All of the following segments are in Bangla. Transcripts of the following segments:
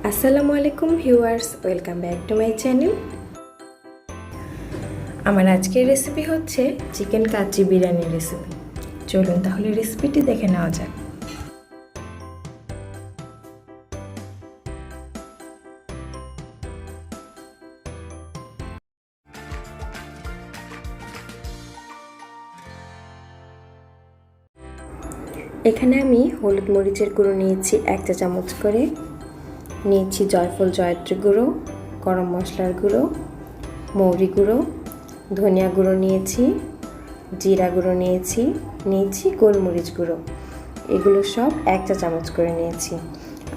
আসসালামু আলাইকুম viewers, welcome back to my channel. আমার আজকের রেসিপি হচ্ছে চিকেন কাচ্চি বিরিয়ানির রেসিপি। চলুন তাহলে রেসিপিটি দেখে নেওয়া যাক। এখানে আমি হলুদ মরিচের গুঁড়ো নিয়েছি 1 চা চামচ করে, নিয়েছি জয়ফল জয়ত্রী গুঁড়ো, গরম মশলার গুঁড়ো, মৌরি গুঁড়ো, ধনিয়া গুঁড়ো নিয়েছি, জিরা গুঁড়ো নিয়েছি গোলমরিচ গুঁড়ো। এগুলো সব 1 চা চামচ করে নিয়েছি।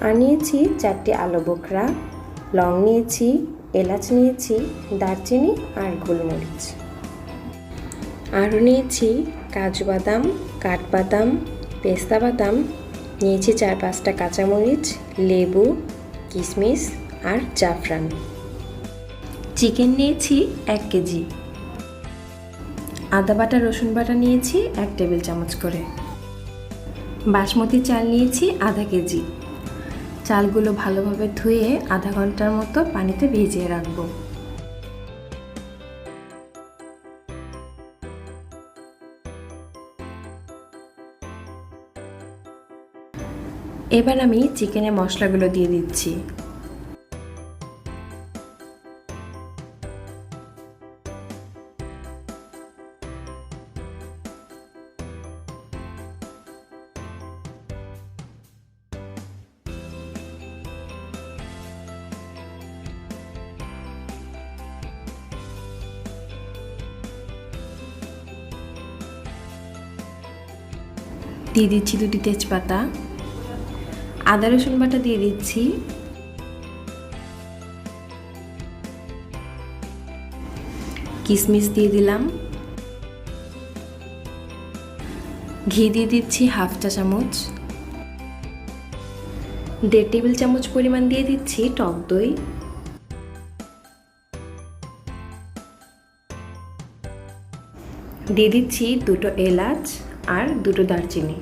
আর নিয়েছি 4টি আলু বোখরা, লং নিয়েছি, এলাচ নিয়েছি, দারচিনি আর গোলমরিচ। আরও নিয়েছি কাজু বাদাম, কাঠবাদাম, পেস্তা বাদাম, নিয়েছি 4-5টা কাঁচামরিচ, লেবু, কিশমিশ আর জাফরান। চিকেন নিয়েছি 1 কেজি। আদা বাটা রসুন বাটা নিয়েছি 1 টেবিল চামচ করে। বাসমতি চাল নিয়েছি আধা কেজি। চালগুলো ভালোভাবে ধুয়ে আধা ঘন্টার মতো পানিতে ভিজিয়ে রাখবো। এবার আমি চিকেনের মশলাগুলো দিয়ে দিচ্ছি। দিয়ে দিচ্ছি 2টি তেজপাতা, আদা রসুন বাটা দিয়ে দিচ্ছি, কিশমিশ দিয়ে দিলাম, ঘি দিয়ে দিচ্ছি 1/2 চা চামচ, 1.5 টেবিল চামচ পরিমাণ দিয়ে দিচ্ছি টক দই, দিয়ে দিচ্ছি 2টো এলাচ আর 2টো দারচিনি।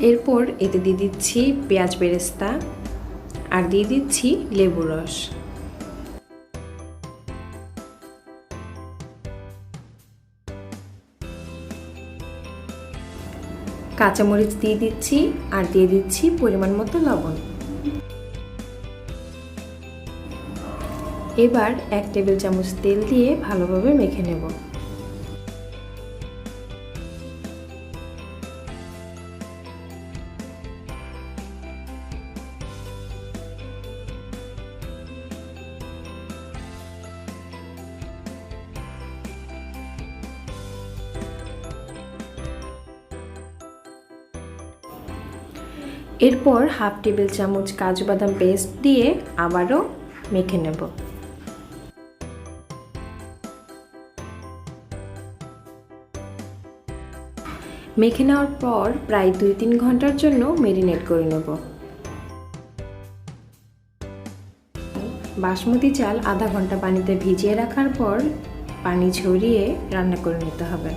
এরপর এতে দিয়ে দিচ্ছি পেঁয়াজ বেরেস্তা আর দিয়ে দিচ্ছি লেবুর রস। কাঁচামরিচ দিয়ে দিচ্ছি আর দিয়ে দিচ্ছি পরিমাণ মতো লবণ। এবার 1 টেবিল চামচ তেল দিয়ে ভালোভাবে মেখে নেব। এরপর 1/2 টেবিল চামচ কাজু বাদাম পেস্ট দিয়ে আবারও মেখে নেব। মেখে নেওয়ার পর প্রায় 2-3 ঘন্টার জন্য ম্যারিনেট করে নেব। বাসমতি চাল আধা ঘন্টা পানিতে ভিজিয়ে রাখার পর পানি ঝরিয়ে রান্না করে নিতে হবে।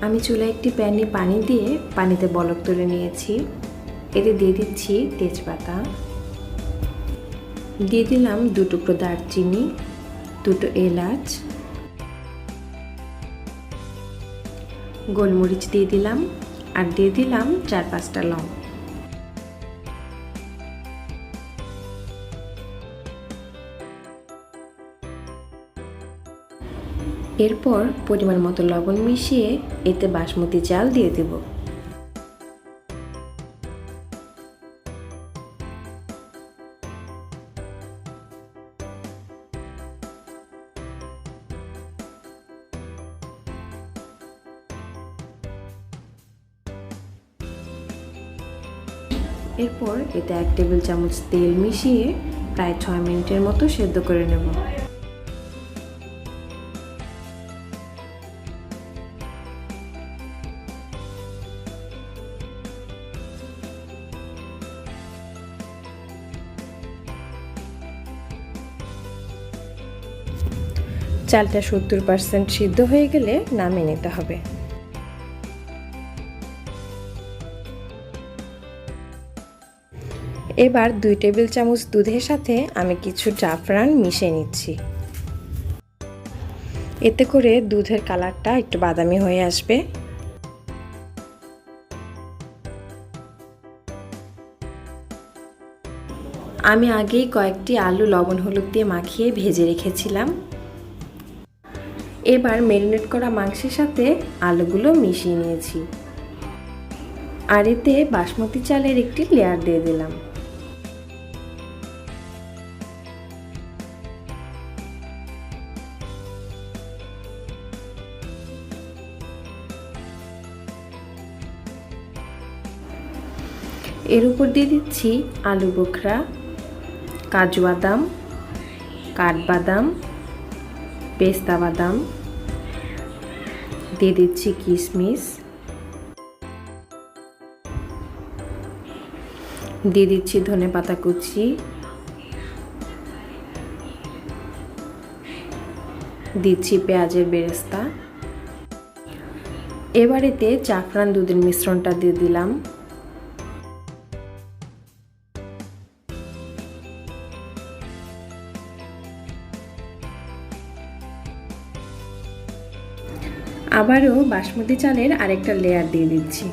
আমি চুলায় একটি প্যানে পানি দিয়ে পানিতে বলক তুলে নিয়েছি। এতে দিয়ে দিচ্ছি তেজপাতা, দিয়ে দিলাম 2 টুকরো দারচিনি, 2টো এলাচ, গোলমরিচ দিয়ে দিলাম আর দিয়ে দিলাম 4-5টা লং। এরপর পরিমাণ মতো লবণ মিশিয়ে এতে বাসমতি চাল দিয়ে দেব। এরপর এতে 1 টেবিল চামচ তেল মিশিয়ে প্রায় 6 মিনিটের মতো সেদ্ধ করে নেব। চালটা 70% সিদ্ধ হয়ে গেলে নামিয়ে নিতে হবে। এবার 2 টেবিল চামচ দুধের সাথে আমি কিছু জাফরান মিশিয়ে নিচ্ছি। এতে করে দুধের কালারটা একটু বাদামি হয়ে আসবে। আমি আগেই কয়েকটি আলু লবণ হলুদ দিয়ে মাখিয়ে ভেজে রেখেছিলাম। এবার ম্যারিনেট করা মাংসের সাথে আলুগুলো মিশিয়ে নিয়েছি, আর এতে বাসমতি চালের একটি লেয়ার দিয়ে দিলাম। এর উপর দিয়ে দিচ্ছি আলু বোখরা, কাজু বাদাম, কাঠবাদাম, পেস্তা বাদাম, দিয়ে দিচ্ছি কিশমিশ, দিয়ে দিচ্ছি ধনেপাতা কুচি, দিচ্ছি পেঁয়াজের বেরেস্তা। এবার এতে জাফরান দুধের মিশ্রণটা দিয়ে দিলাম। আবারও বাসমতি চালের আরেকটা লেয়ার দিয়ে দিচ্ছি।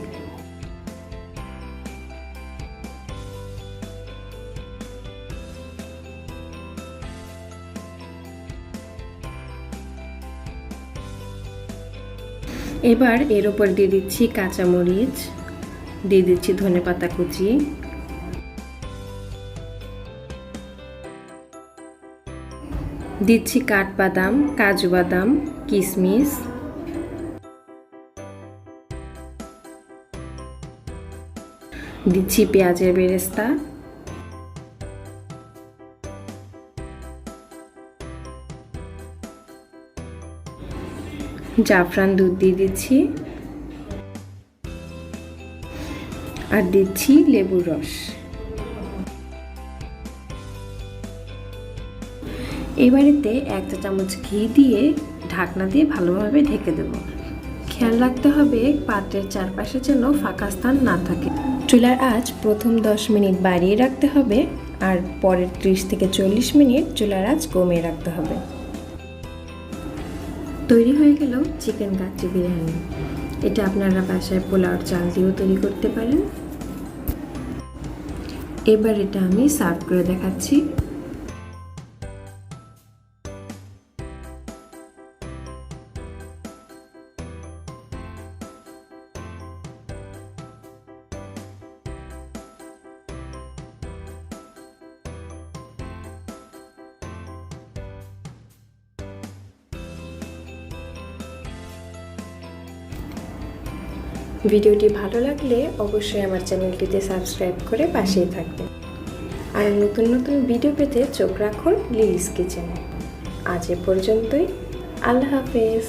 এবার এর উপর দিয়ে দিচ্ছি কাঁচামরিচ, দিয়ে দিচ্ছি ধনেপাতা কুচি, দিচ্ছি কাঠবাদাম, কাজু বাদাম, কিশমিশ, দিচ্ছি পেঁয়াজের বেরেস্তা, জাফরান দুধ দিয়ে দিচ্ছি, আর দিচ্ছি লেবুর রস। এবারেতে 1 চা চামচ ঘি দিয়ে ঢাকনা দিয়ে ভালোভাবে ঢেকে দেব। খেয়াল রাখতে হবে পাত্রের চারপাশে যেন ফাঁকা স্থান না থাকে। চুলার আঁচ প্রথম 10 মিনিট বাড়িয়ে রাখতে হবে, আর পরের 30 থেকে 40 মিনিট চুলার আঁচ কমিয়ে রাখতে হবে। তৈরি হয়ে গেল চিকেন কাচ্চি বিরিয়ানি। এটা আপনারা বাসায় পোলাওর চাল দিয়েও তৈরি করতে পারেন। এবার এটা আমি সার্ভ করে দেখাচ্ছি। ভিডিওটি ভালো লাগলে অবশ্যই আমার চ্যানেলটিতে সাবস্ক্রাইব করে পাশেই থাকবেন, আর নতুন নতুন ভিডিও পেতে চোখ রাখুন লিলিস কিচেনে। আজ এ পর্যন্তই। আল্লাহ হাফেজ।